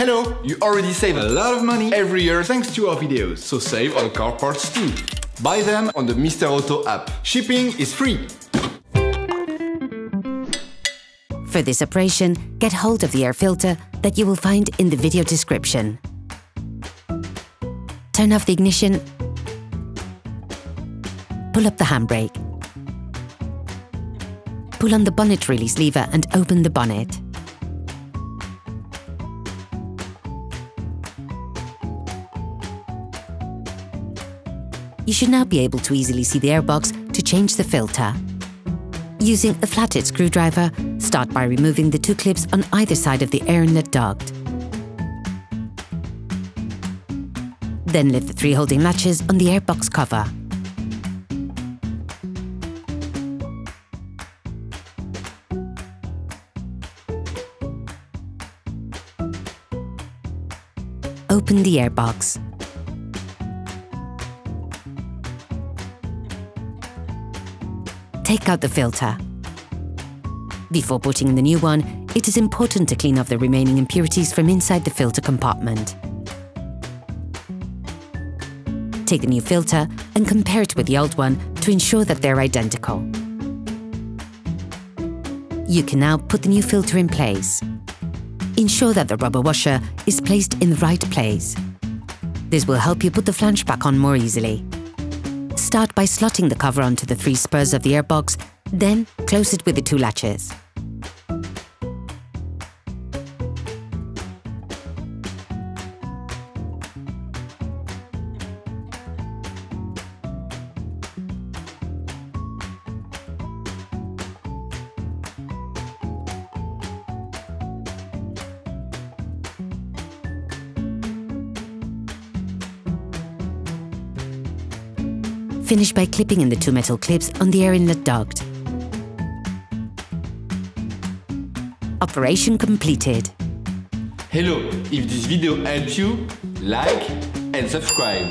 Hello! You already save a lot of money every year thanks to our videos, so save on car parts too. Buy them on the Mr. Auto app. Shipping is free. For this operation, get hold of the air filter that you will find in the video description. Turn off the ignition. Pull up the handbrake. Pull on the bonnet release lever and open the bonnet. You should now be able to easily see the airbox to change the filter. Using a flathead screwdriver, start by removing the two clips on either side of the air inlet duct. Then lift the three holding latches on the airbox cover. Open the airbox. Take out the filter. Before putting in the new one, it is important to clean off the remaining impurities from inside the filter compartment. Take the new filter and compare it with the old one to ensure that they're identical. You can now put the new filter in place. Ensure that the rubber washer is placed in the right place. This will help you put the flange back on more easily. Start by slotting the cover onto the three spurs of the airbox, then close it with the two latches. Finish by clipping in the two metal clips on the air inlet duct. Operation completed. Hello, if this video helped you, like and subscribe.